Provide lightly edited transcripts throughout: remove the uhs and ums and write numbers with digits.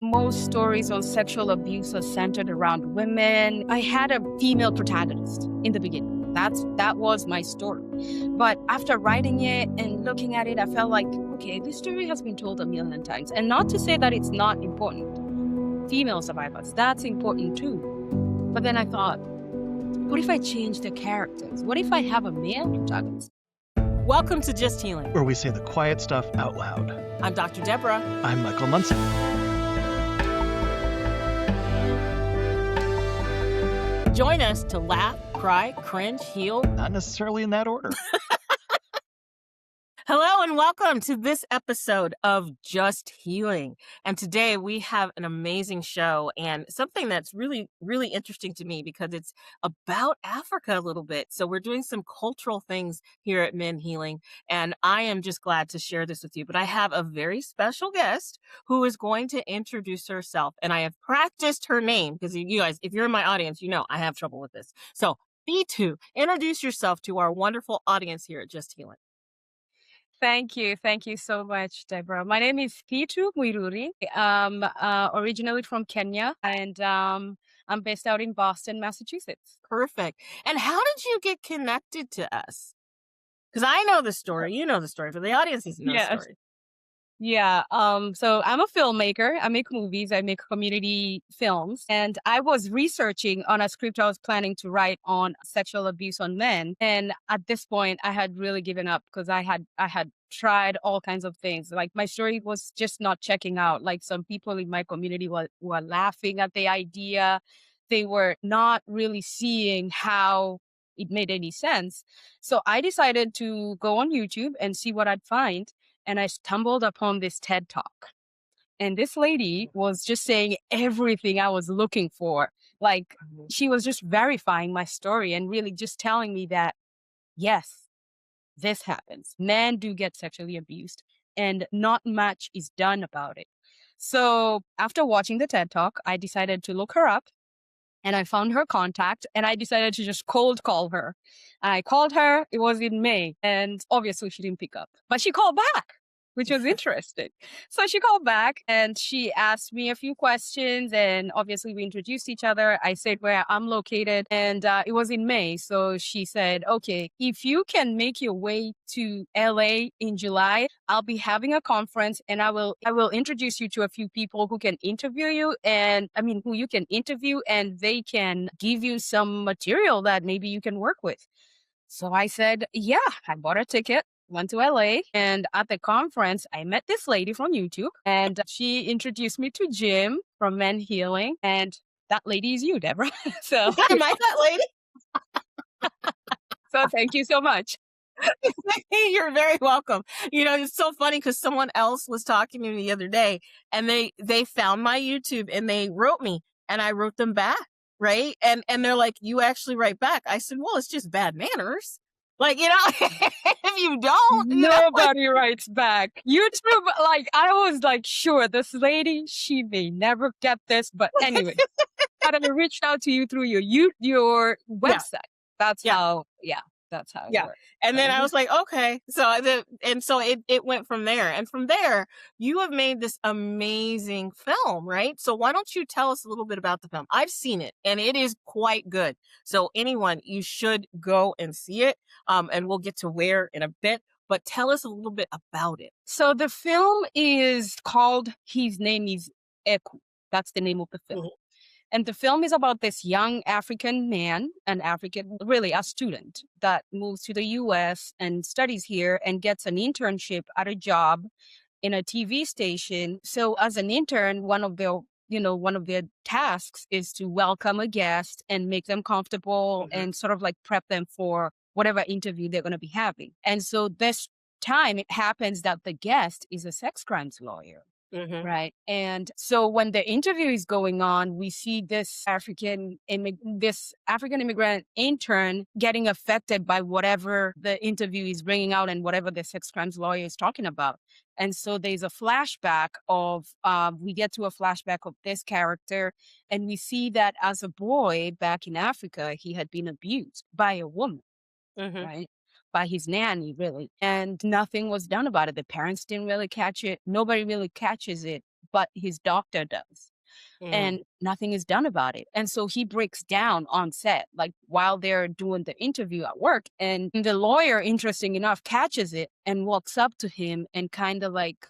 Most stories on sexual abuse are centered around women. I had a female protagonist in the beginning. That was my story. But after writing it and looking at it, I felt like, okay, this story has been told a million times. And not to say that it's not important. Female survivors, that's important too. But then I thought, what if I change the characters? What if I have a male protagonist? Welcome to Just Healing, where we say the quiet stuff out loud. I'm Dr. Debra. I'm Michael Munson. Join us to laugh, cry, cringe, heal. Not necessarily in that order. Hello and welcome to this episode of Just Healing. And today we have an amazing show and something that's really, really interesting to me because it's about Africa a little bit. So we're doing some cultural things here at Men Healing, and I am just glad to share this with you. But I have a very special guest who is going to introduce herself, and I have practiced her name because you guys, if you're in my audience, you know I have trouble with this. So Thitu, introduce yourself to our wonderful audience here at Just Healing. Thank you. Thank you so much, Debra. My name is Thitu Muiruri. I'm originally from Kenya, and I'm based out in Boston, Massachusetts. Perfect. And how did you get connected to us? Because I know the story. You know the story. For the audience doesn't know the story. Yeah. So I'm a filmmaker. I make movies. I make community films. And I was researching on a script I was planning to write on sexual abuse on men. And at this point, I had really given up because I had tried all kinds of things. Like my story was just not checking out. Like some people in my community were laughing at the idea. They were not really seeing how it made any sense. So I decided to go on YouTube and see what I'd find. And I stumbled upon this TED Talk. And this lady was just saying everything I was looking for. Like she was just verifying my story and really just telling me that, yes, this happens. Men do get sexually abused and not much is done about it. So after watching the TED Talk, I decided to look her up. And I found her contact and I decided to just cold call her. I called her, it was in May, and obviously she didn't pick up, but she called back, which was interesting. So she called back and she asked me a few questions and obviously we introduced each other. I said where I'm located and it was in May. So she said, okay, if you can make your way to LA in July, I'll be having a conference and I will introduce you to a few people who can interview you who you can interview and they can give you some material that maybe you can work with. So I said, yeah, I bought a ticket. Went to LA, and at the conference, I met this lady from YouTube, and she introduced me to Jim from Men Healing, and that lady is you, Debra. So am I that lady? So thank you so much. You're very welcome. You know, it's so funny because someone else was talking to me the other day, and they found my YouTube and they wrote me, and I wrote them back, right? And they're like, "You actually write back?" I said, "Well, it's just bad manners." Like, you know, if you don't, nobody writes back. YouTube, like, I was like, sure, this lady, she may never get this. But anyway, I reached out to you through your website. Yeah. That's how it works. And then I was like, okay. So it went from there. And from there, you have made this amazing film, right? So why don't you tell us a little bit about the film? I've seen it and it is quite good. So anyone, you should go and see it. And we'll get to where in a bit, but tell us a little bit about it. So the film is called, his name is Eku. That's the name of the film. Mm-hmm. And the film is about this young African man, a student that moves to the US and studies here and gets an internship at a job in a TV station. So as an intern, one of their tasks is to welcome a guest and make them comfortable and sort of like prep them for whatever interview they're going to be having. And so this time it happens that the guest is a sex crimes lawyer. Mm-hmm. Right. And so when the interview is going on, we see this African immigrant intern getting affected by whatever the interview is bringing out and whatever the sex crimes lawyer is talking about. And so there's a flashback we get to a flashback of this character. And we see that as a boy back in Africa, he had been abused by a woman. Mm-hmm. Right. By his nanny, really. And nothing was done about it. The parents didn't really catch it. Nobody really catches it but his doctor does. Mm. And nothing is done about it. And so he breaks down on set, like while they're doing the interview at work. And the lawyer, interesting enough, catches it and walks up to him and kind of like,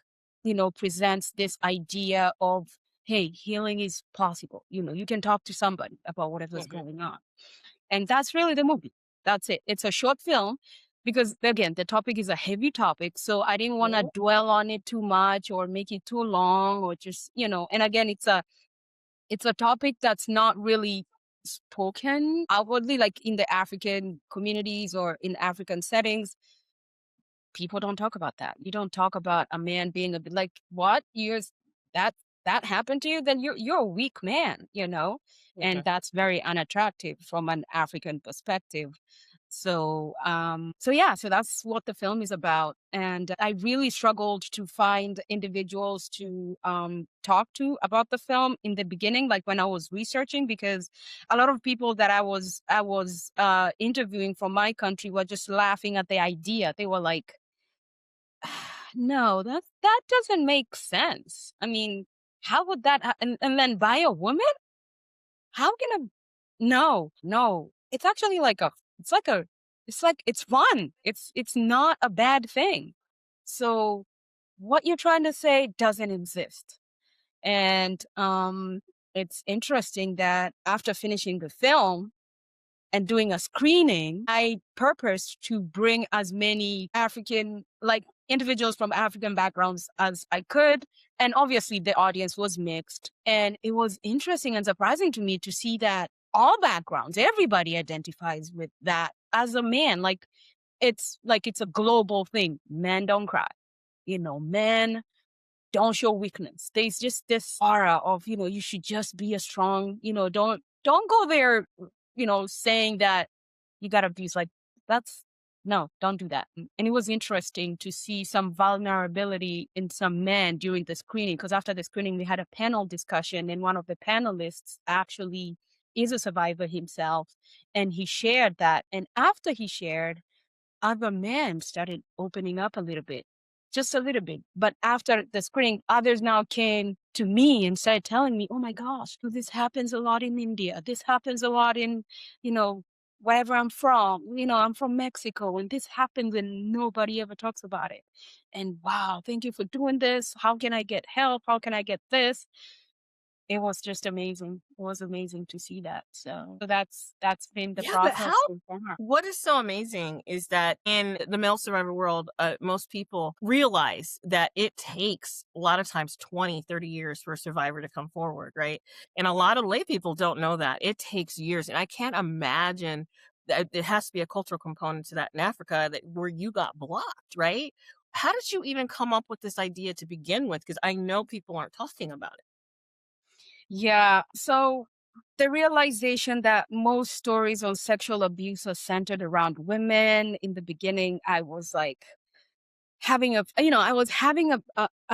presents this idea of, hey, healing is possible. You can talk to somebody about whatever's Mhm. going on. And that's really the movie. That's it. It's a short film because, again, the topic is a heavy topic. So I didn't want to Yeah. dwell on it too much or make it too long or just, and again, it's a topic that's not really spoken outwardly, like in the African communities or in African settings. People don't talk about that. You don't talk about a man being a bit like, what? That that happened to you? Then you're a weak man. Okay. And that's very unattractive from an African perspective. So yeah, so that's what the film is about. And I really struggled to find individuals to talk to about the film in the beginning, like when I was researching, because a lot of people that I was interviewing from my country were just laughing at the idea. They were like, no, that doesn't make sense. I mean, how would that and then by a woman? How can a no. It's actually like it's fun. It's not a bad thing. So what you're trying to say doesn't exist. And it's interesting that after finishing the film and doing a screening, I purposed to bring as many like individuals from African backgrounds as I could. And obviously the audience was mixed. And it was interesting and surprising to me to see that all backgrounds, everybody identifies with that as a man. It's a global thing. Men don't cry. Men don't show weakness. There's just this aura of, you should just be a strong, don't go there, saying that you got abuse. Like that's no, don't do that. And it was interesting to see some vulnerability in some men during the screening, because after the screening, we had a panel discussion, and one of the panelists actually is a survivor himself. And he shared that. And after he shared, other men started opening up a little bit, just a little bit. But after the screening, others now came to me and started telling me, oh my gosh, this happens a lot in India. This happens a lot in, you know, wherever I'm from. I'm from Mexico, and this happens and nobody ever talks about it. And wow, thank you for doing this. How can I get help? How can I get this? It was just amazing. It was amazing to see that. So that's been the Yeah, but how? process so far. What is so amazing is that in the male survivor world, most people realize that it takes a lot of times 20, 30 years for a survivor to come forward, right? And a lot of lay people don't know that. It takes years. And I can't imagine that it has to be a cultural component to that in Africa where you got blocked, right? How did you even come up with this idea to begin with? Because I know people aren't talking about it. Yeah. So the realization that most stories on sexual abuse are centered around women. In the beginning, I was like I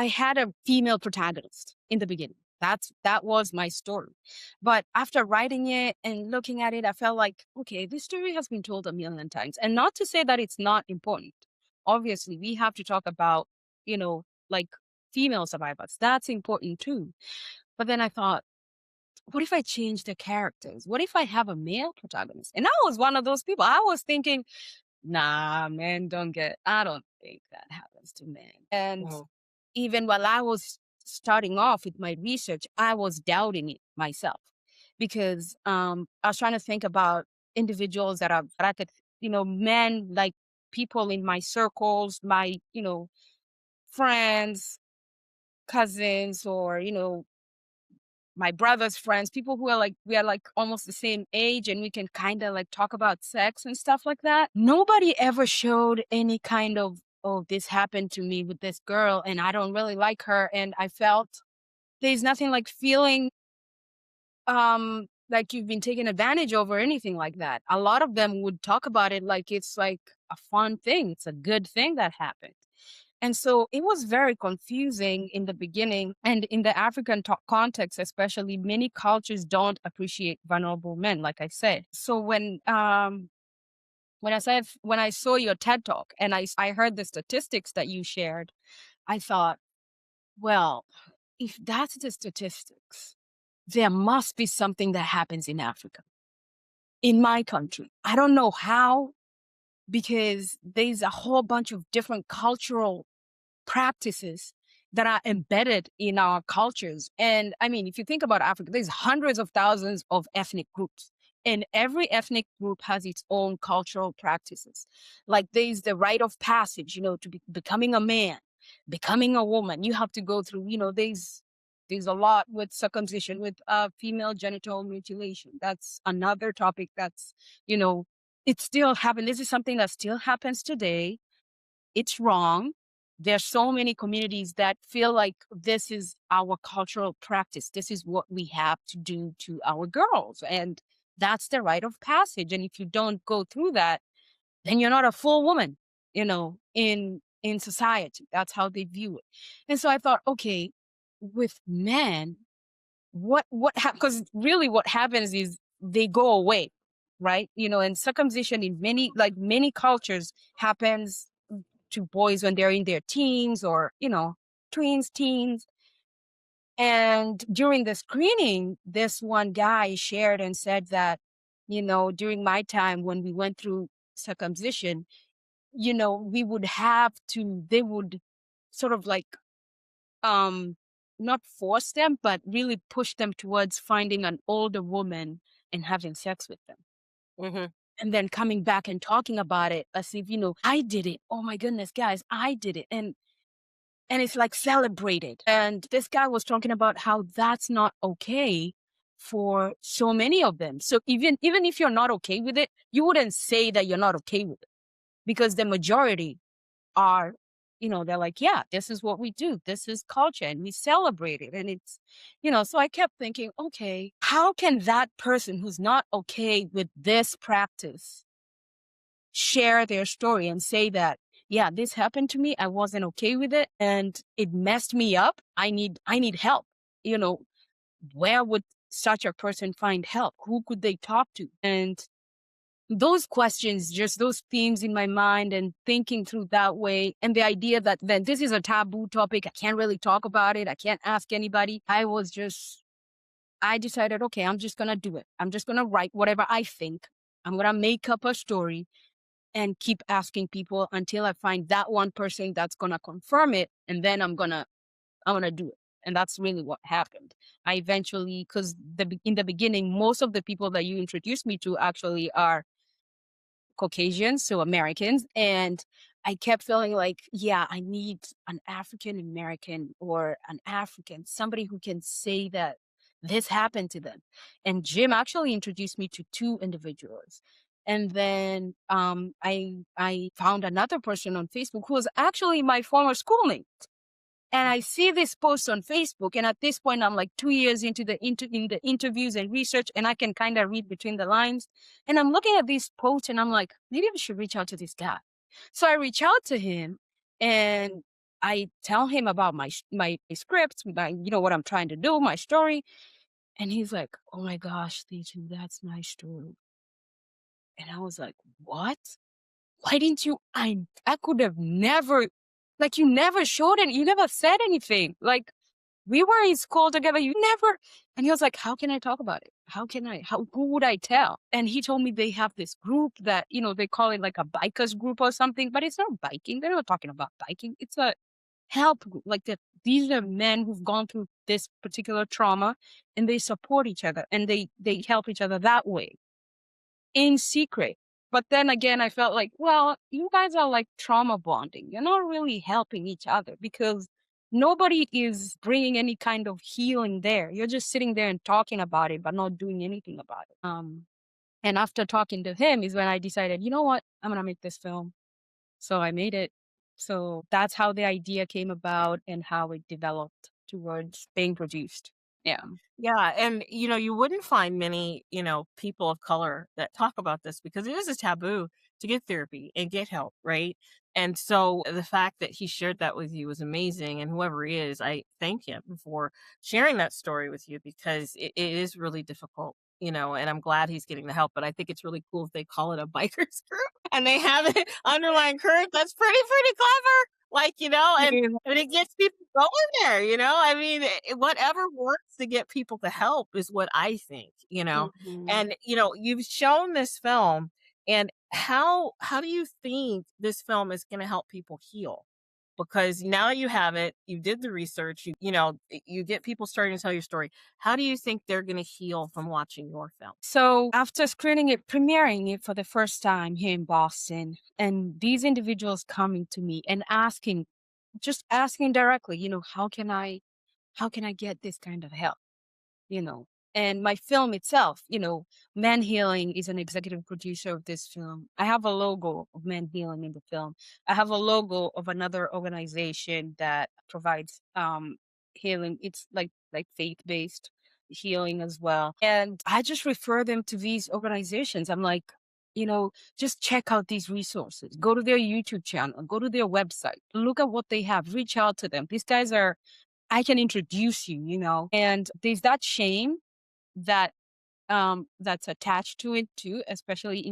had a female protagonist in the beginning. That was my story. But after writing it and looking at it, I felt like, okay, this story has been told a million times. And not to say that it's not important. Obviously, we have to talk about, like female survivors. That's important too. But then I thought, what if I change the characters? What if I have a male protagonist? And I was one of those people. I was thinking, nah, men I don't think that happens to men. And Mhm. even while I was starting off with my research, I was doubting it myself because I was trying to think about individuals that I could, men, like people in my circles, my, friends, cousins, or, my brother's friends, people who are like, we are like almost the same age and we can kind of like talk about sex and stuff like that. Nobody ever showed any kind of, oh, this happened to me with this girl and I don't really like her. And I felt there's nothing like feeling like you've been taken advantage of or anything like that. A lot of them would talk about it like it's like a fun thing. It's a good thing that happened. And so it was very confusing in the beginning. And in the African context, especially, many cultures don't appreciate vulnerable men, like I said. So when I saw your TED talk and I heard the statistics that you shared, I thought, well, if that's the statistics, there must be something that happens in Africa, in my country. I don't know how, because there's a whole bunch of different cultural practices that are embedded in our cultures. And I mean, if you think about Africa, there's hundreds of thousands of ethnic groups. And every ethnic group has its own cultural practices. Like there's the rite of passage, to becoming a man, becoming a woman. You have to go through, there's a lot with circumcision, with female genital mutilation. That's another topic that's, it still happens. This is something that still happens today. It's wrong. There's so many communities that feel like this is our cultural practice. This is what we have to do to our girls. And that's the rite of passage. And if you don't go through that, then you're not a full woman, in society. That's how they view it. And so I thought, okay, with men, because really what happens is they go away, right? And circumcision in many cultures happens to boys when they're in their teens or, tweens, teens. And during the screening, this one guy shared and said that, during my time when we went through circumcision, they would sort of like, not force them, but really push them towards finding an older woman and having sex with them. Mm-hmm. And then coming back and talking about it as if, I did it. Oh my goodness, guys, I did it. And it's like celebrated. And this guy was talking about how that's not okay for so many of them. So even if you're not okay with it, you wouldn't say that you're not okay with it, because the majority are, they're like, yeah, this is what we do. This is culture and we celebrate it. And it's, so I kept thinking, okay, how can that person who's not okay with this practice share their story and say that, yeah, this happened to me. I wasn't okay with it and it messed me up. I need help. Where would such a person find help? Who could they talk to? And those questions, just those themes in my mind and thinking through that way. And the idea that then this is a taboo topic. I can't really talk about it. I can't ask anybody. I decided, okay, I'm just going to do it. I'm just going to write whatever I think. I'm going to make up a story and keep asking people until I find that one person that's going to confirm it. And then I'm going to do it. And that's really what happened. I eventually, because in the beginning, most of the people that you introduced me to actually are Caucasians, so Americans. And I kept feeling like, yeah, I need an African American or an African, somebody who can say that this happened to them. And Jim actually introduced me to two individuals. And then I found another person on Facebook who was actually my former schoolmate. And I see this post on Facebook, and at this point, I'm like 2 years into the interviews and research, and I can kind of read between the lines. And I'm looking at this post, and I'm like, maybe I should reach out to this guy. So I reach out to him, and I tell him about my script, what I'm trying to do, my story. And he's like, oh my gosh, Thitu, that's my story. And I was like, what? Why didn't you? I could have never, like, you never showed it. You never said anything. Like, we were in school together. You never. And he was like, how can I talk about it? Who would I tell? And he told me they have this group that, they call it like a bikers group or something, but it's not biking. They're not talking about biking. It's a help group. Like that. These are men who've gone through this particular trauma and they support each other and they help each other that way in secret. But then again, I felt like, well, you guys are like trauma bonding. You're not really helping each other because nobody is bringing any kind of healing there. You're just sitting there and talking about it, but not doing anything about it. And after talking to him is when I decided, you know what, I'm going to make this film. So I made it. So that's how the idea came about and how it developed towards being produced. Yeah. Yeah. And, you wouldn't find many, people of color that talk about this because it is a taboo to get therapy and get help, right? And so the fact that he shared that with you was amazing. And whoever he is, I thank him for sharing that story with you because it is really difficult, and I'm glad he's getting the help. But I think it's really cool if they call it a bikers group. and they have it underlying current. That's pretty clever. Like, and it gets people going there, I mean, whatever works to get people to help is what I think, Mhm. and, you've shown this film, and how do you think this film is going to help people heal? Because now you have it, you did the research, you get people starting to tell your story. How do you think they're going to heal from watching your film? So after screening it, premiering it for the first time here in Boston, and these individuals coming to me and just asking directly, how can I get this kind of help? you know. And my film itself, Man Healing is an executive producer of this film. I have a logo of Man Healing in the film. I have a logo of another organization that provides healing. It's like faith-based healing as well. And I just refer them to these organizations. I'm like, just check out these resources. Go to their YouTube channel, go to their website, look at what they have, reach out to them. These guys I can introduce you, and there's that shame that that's attached to it too, especially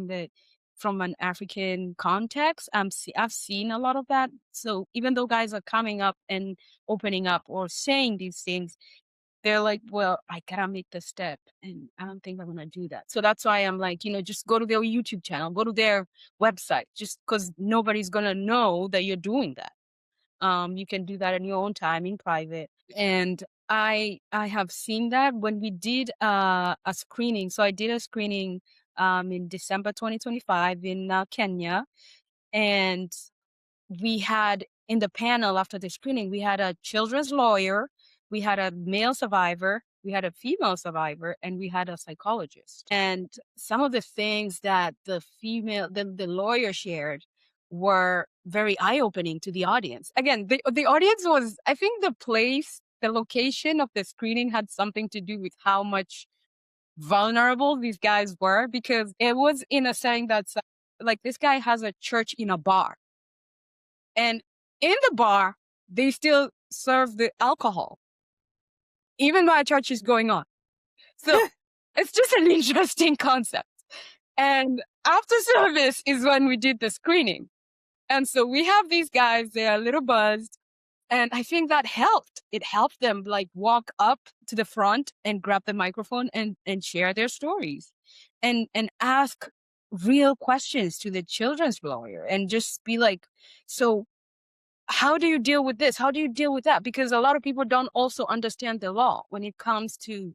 from an African context. I've seen a lot of that. So even though guys are coming up and opening up or saying these things, they're like, well, I gotta make the step, and I don't think I'm gonna do that. So that's why I'm like, just go to their YouTube channel, go to their website, just because nobody's gonna know that you're doing that. You can do that in your own time in private. And I have seen that when we did a screening. So I did a screening in December 2025 in Kenya, and we had in the panel after the screening, we had a children's lawyer, we had a male survivor, we had a female survivor, and we had a psychologist. And some of the things that the lawyer shared were very eye-opening to the audience. Again, the audience was, I think the location of the screening had something to do with how much vulnerable these guys were, because it was in a setting that's like this guy has a church in a bar. And in the bar, they still serve the alcohol, even while church is going on. So it's just an interesting concept. And after service is when we did the screening. And so we have these guys, they're a little buzzed. And I think that helped. It helped them like walk up to the front and grab the microphone and share their stories and ask real questions to the children's lawyer and just be like, so how do you deal with this? How do you deal with that? Because a lot of people don't also understand the law when it comes to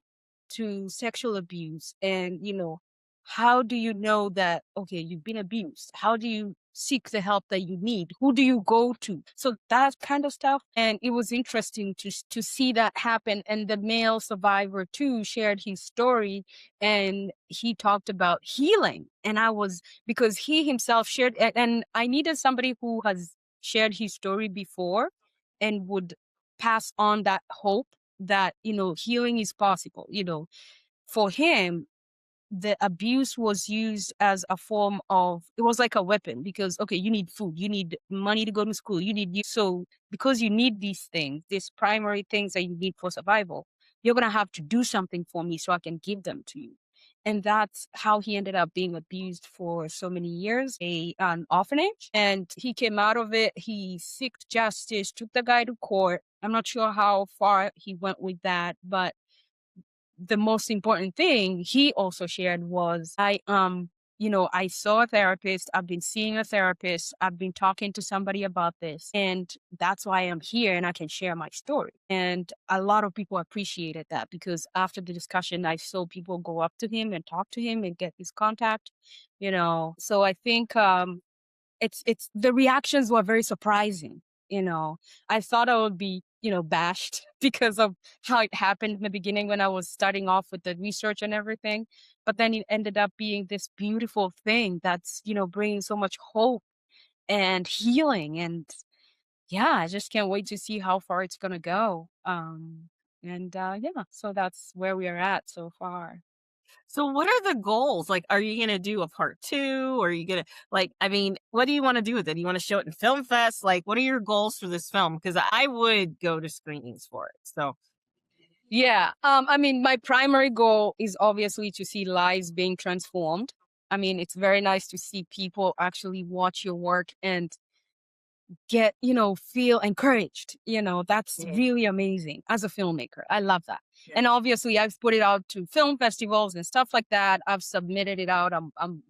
sexual abuse. And, how do you know that, okay, you've been abused? How do you seek the help that you need? Who do you go to? So that kind of stuff. And it was interesting to see that happen. And the male survivor too shared his story, and he talked about healing. And because he himself shared, and I needed somebody who has shared his story before and would pass on that hope that, healing is possible. For him, the abuse was used as a form of, it was like a weapon, because okay, you need food, you need money to go to school, so because you need these primary things that you need for survival, you're going to have to do something for me so I can give them to you. And that's how he ended up being abused for so many years, an orphanage. And he came out of it, he sought justice, took the guy to court. I'm not sure how far he went with that, but the most important thing he also shared was, I saw a therapist, I've been seeing a therapist, I've been talking to somebody about this, and that's why I'm here and I can share my story. And a lot of people appreciated that, because after the discussion, I saw people go up to him and talk to him and get his contact, So I think it's the reactions were very surprising. I thought I would be, bashed because of how it happened in the beginning when I was starting off with the research and everything. But then it ended up being this beautiful thing that's, bringing so much hope and healing. And yeah, I just can't wait to see how far it's going to go. Yeah, so that's where we are at so far. So what are the goals? Like, are you going to do a part 2? Or are you going to, like, I mean, what do you want to do with it? Do you want to show it in film fest? Like, what are your goals for this film? Because I would go to screenings for it. So Yeah. I mean, my primary goal is obviously to see lives being transformed. I mean, it's very nice to see people actually watch your work and get, feel encouraged. That's Yeah. really amazing as a filmmaker. I love that. Yeah. And obviously I've put it out to film festivals and stuff like that. I've submitted it out. I'm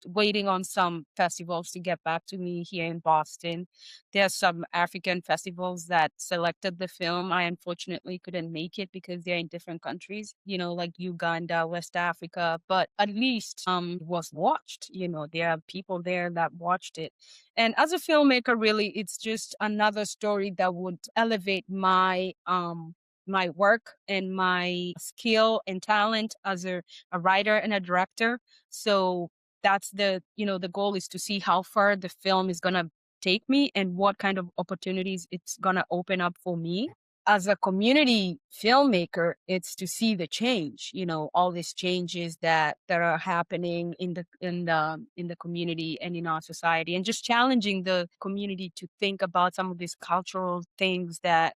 waiting on some festivals to get back to me here in Boston. There's some African festivals that selected the film. I unfortunately couldn't make it because they're in different countries, like Uganda, West Africa, but at least it was watched. There are people there that watched it. And as a filmmaker, really, it's just another story that would elevate my work and my skill and talent as a writer and a director. So that's the goal is to see how far the film is gonna take me and what kind of opportunities it's gonna open up for me as a community filmmaker. It's to see the change, all these changes that are happening in the community and in our society, and just challenging the community to think about some of these cultural things that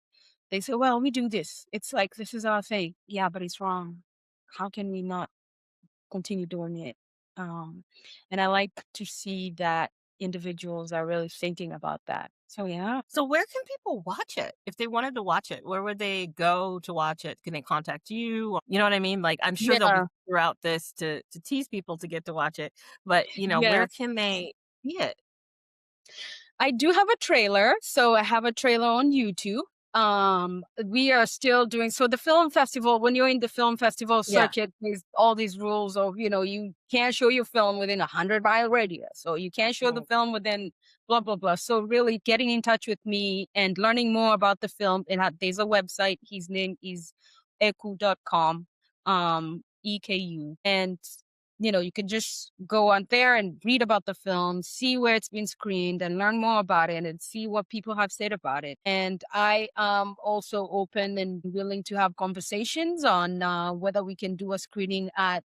they say, well, we do this. It's like, this is our thing. Yeah, but it's wrong. How can we not continue doing it? Um, and I like to see that individuals are really thinking about that. So yeah. So where can people watch it? If they wanted to watch it, where would they go to watch it? Can they contact you? You know what I mean? Like, I'm sure they'll be Yeah. throughout this to tease people to get to watch it, but where Yes. can they see it? I do have a trailer. So I have a trailer on YouTube. We are still doing, so the film festival, when you're in the film festival Yeah. circuit, there's all these rules of, you can't show your film within 100-mile radius. So you can't show the Right. film within blah, blah, blah. So really getting in touch with me and learning more about the film. And there's a website. His name is eku.com, EKU. And you can just go on there and read about the film, see where it's been screened, and learn more about it and see what people have said about it. And I am also open and willing to have conversations on whether we can do a screening at,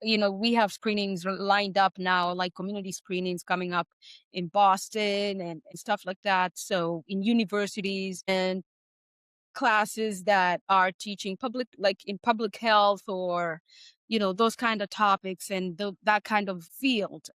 we have screenings lined up now, like community screenings coming up in Boston and stuff like that. So in universities and classes that are teaching public, like in public health or those kind of topics, and that kind of field,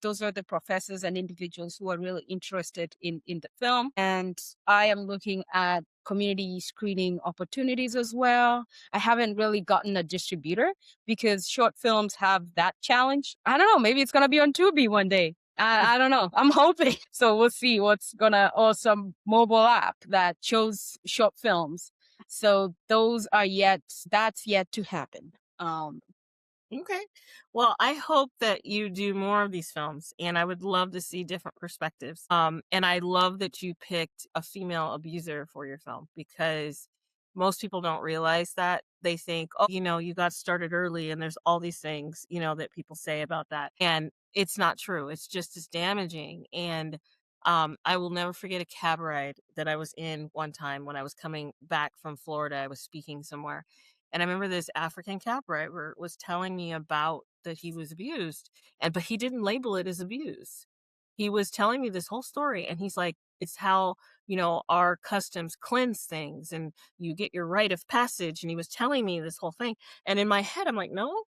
those are the professors and individuals who are really interested in the film. And I am looking at community screening opportunities as well. I haven't really gotten a distributor because short films have that challenge. I don't know, maybe it's going to be on Tubi one day. I don't know. I'm hoping. So we'll see or some mobile app that shows short films. So that's yet to happen. Okay. Well, I hope that you do more of these films, and I would love to see different perspectives. And I love that you picked a female abuser for your film, because most people don't realize that. They think, oh, you got started early, and there's all these things, that people say about that. And it's not true. It's just as damaging. And I will never forget a cab ride that I was in one time when I was coming back from Florida. I was speaking somewhere, and I remember this African cab driver was telling me about that he was abused, but he didn't label it as abuse. He was telling me this whole story, and he's like, it's how, our customs cleanse things, and you get your rite of passage. And he was telling me this whole thing. And in my head, I'm like, no,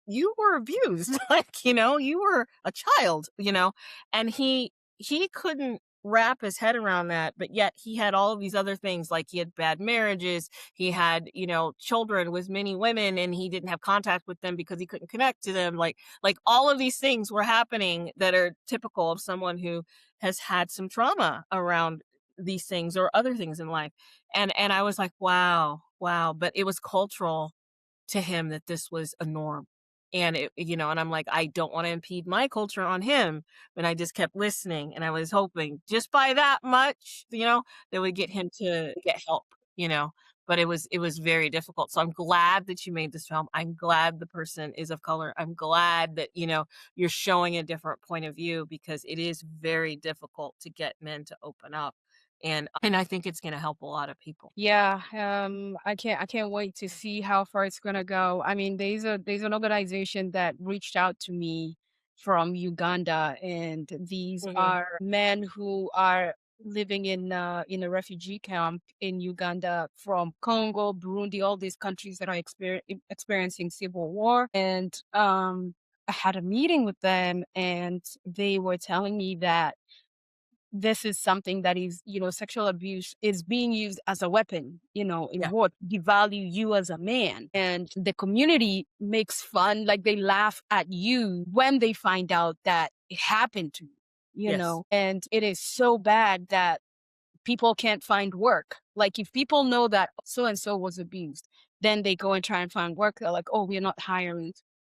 you were abused. Like, you were a child, and he couldn't wrap his head around that. But yet he had all of these other things, like he had bad marriages, he had, children with many women, and he didn't have contact with them because he couldn't connect to them. Like all of these things were happening that are typical of someone who has had some trauma around these things or other things in life. And I was like, wow. But it was cultural to him that this was a norm. And and I'm like, I don't want to impede my culture on him. But I just kept listening, and I was hoping just by that much, that would get him to get help, but it was very difficult. So I'm glad that you made this film. I'm glad the person is of color. I'm glad that, you're showing a different point of view, because it is very difficult to get men to open up. And I think it's going to help a lot of people. Yeah, I can't wait to see how far it's gonna go. I mean, there's an organization that reached out to me from Uganda, and these Hmm. are men who are living in a refugee camp in Uganda from Congo, Burundi, all these countries that are experiencing civil war. And I had a meeting with them and they were telling me that this is something that is, sexual abuse is being used as a weapon, in Yeah. war, devalue you as a man. And the community makes fun, like they laugh at you when they find out that it happened to you, Yes. and it is so bad that people can't find work. Like if people know that so and so was abused, then they go and try and find work. They're like, oh, we're not hiring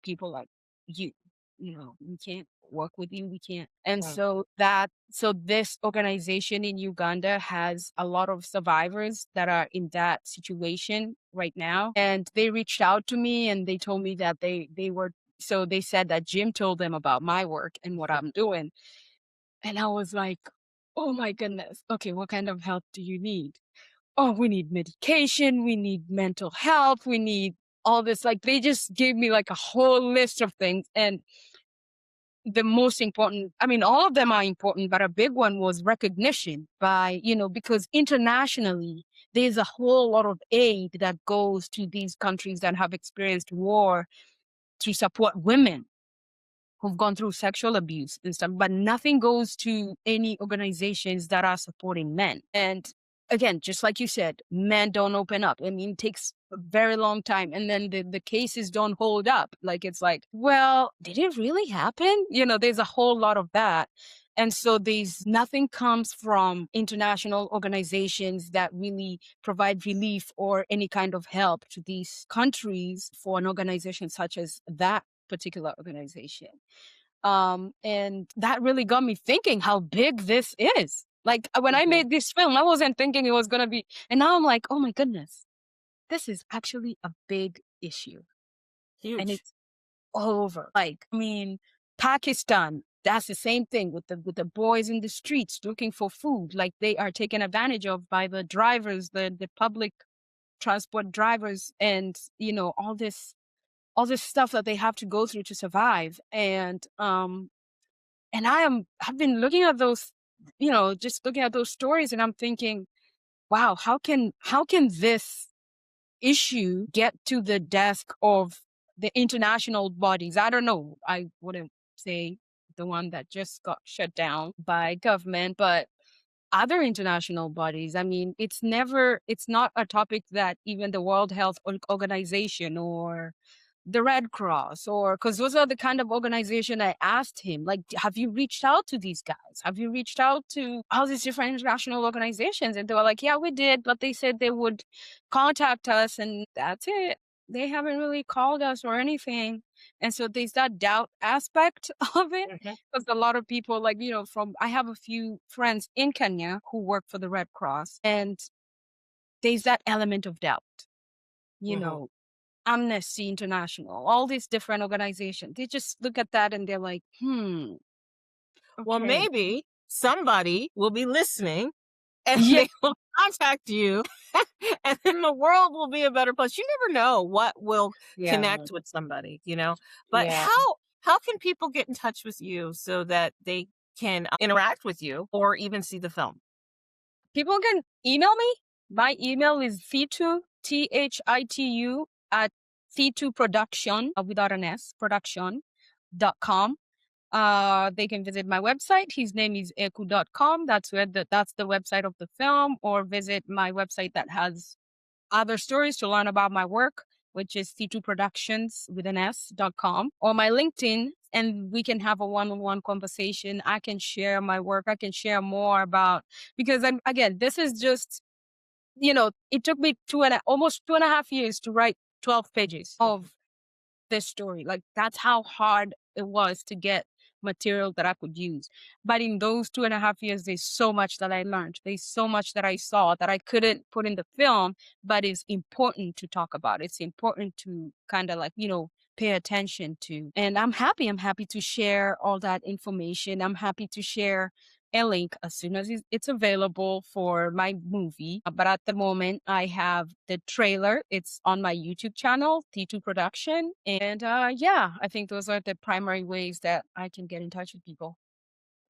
people like you. We can't work with you. We can't. And Mm. so this organization in Uganda has a lot of survivors that are in that situation right now. And they reached out to me and they told me that they said that Jim told them about my work and what I'm doing. And I was like, oh my goodness. Okay, what kind of help do you need? Oh, we need medication. We need mental health. We need all this. Like they just gave me like a whole list of things. And the most important, I mean, all of them are important, but a big one was recognition by, because internationally, there's a whole lot of aid that goes to these countries that have experienced war to support women who've gone through sexual abuse and stuff, but nothing goes to any organizations that are supporting men. And again, just like you said, men don't open up. I mean, it takes a very long time. And then the cases don't hold up. Like, it's like, well, did it really happen? There's a whole lot of that. And so there's nothing comes from international organizations that really provide relief or any kind of help to these countries for an organization such as that particular organization. And that really got me thinking how big this is. Like when I made this film, I wasn't thinking it was going to be, and now I'm like, oh my goodness, this is actually a big issue. And Huge. it's all over. Like, I mean, Pakistan, that's the same thing with the boys in the streets looking for food. Like they are taken advantage of by the drivers, the public transport drivers, and all this stuff that they have to go through to survive. And I've been looking at those, just looking at those stories, and I'm thinking, wow, how can this issue get to the desk of the international bodies? I don't know. I wouldn't say the one that just got shut down by government, but other international bodies. I mean, it's not a topic that even the World Health Organization or the Red Cross, or because those are the kind of organization I asked him, like, have you reached out to these guys? Have you reached out to all these different international organizations? And they were like, yeah, we did, but they said they would contact us, and that's it. They haven't really called us or anything. And so there's that doubt aspect of it. Mhm. Because a lot of people, like, I have a few friends in Kenya who work for the Red Cross, and there's that element of doubt, you Mhm. know, Amnesty International, all these different organizations. They just look at that and they're like, Well, okay. maybe somebody will be listening and Yeah. they will contact you, and then the world will be a better place. You never know what will Yeah. connect with somebody, But Yeah. how can people get in touch with you so that they can interact with you or even see the film? People can email me. My email is Thitu, Thitu, at Thitu Production, without an S, production.com. They can visit my website. His name is eku.com. That's that's the website of the film, or visit my website that has other stories to learn about my work, which is C2 Productions with an S.com, or my LinkedIn, and we can have a one-on-one conversation. I can share my work. I can share more about, because again, this is just, it took me almost 2.5 years to write 12 pages of this story. Like that's how hard it was to get material that I could use. But in those 2.5 years, there's so much that I learned. There's so much that I saw that I couldn't put in the film, but it's important to talk about. It's important to kind of like, pay attention to. And I'm happy. I'm happy to share all that information. I'm happy to share a link as soon as it's available for my movie. But at the moment, I have the trailer. It's on my YouTube channel, T2 Production. And yeah, I think those are the primary ways that I can get in touch with people.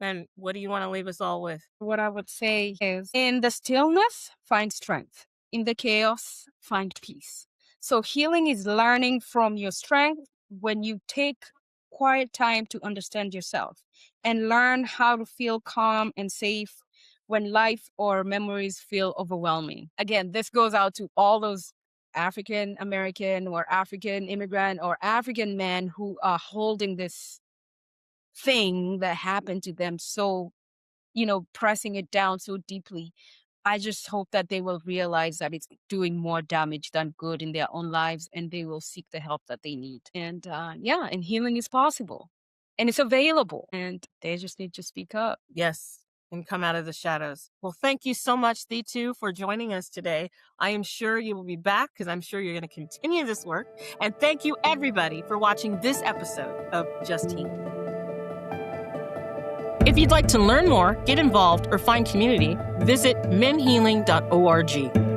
And what do you want to leave us all with? What I would say is, in the stillness, find strength. In the chaos, find peace. So healing is learning from your strength when you take quiet time to understand yourself and learn how to feel calm and safe when life or memories feel overwhelming. Again, this goes out to all those African American or African immigrant or African men who are holding this thing that happened to them, so, pressing it down so deeply. I just hope that they will realize that it's doing more damage than good in their own lives, and they will seek the help that they need. And and healing is possible and it's available, and they just need to speak up. Yes, and come out of the shadows. Well, thank you so much, Thitu, for joining us today. I am sure you will be back because I'm sure you're going to continue this work. And thank you, everybody, for watching this episode of Just Healing. If you'd like to learn more, get involved, or find community, visit menhealing.org.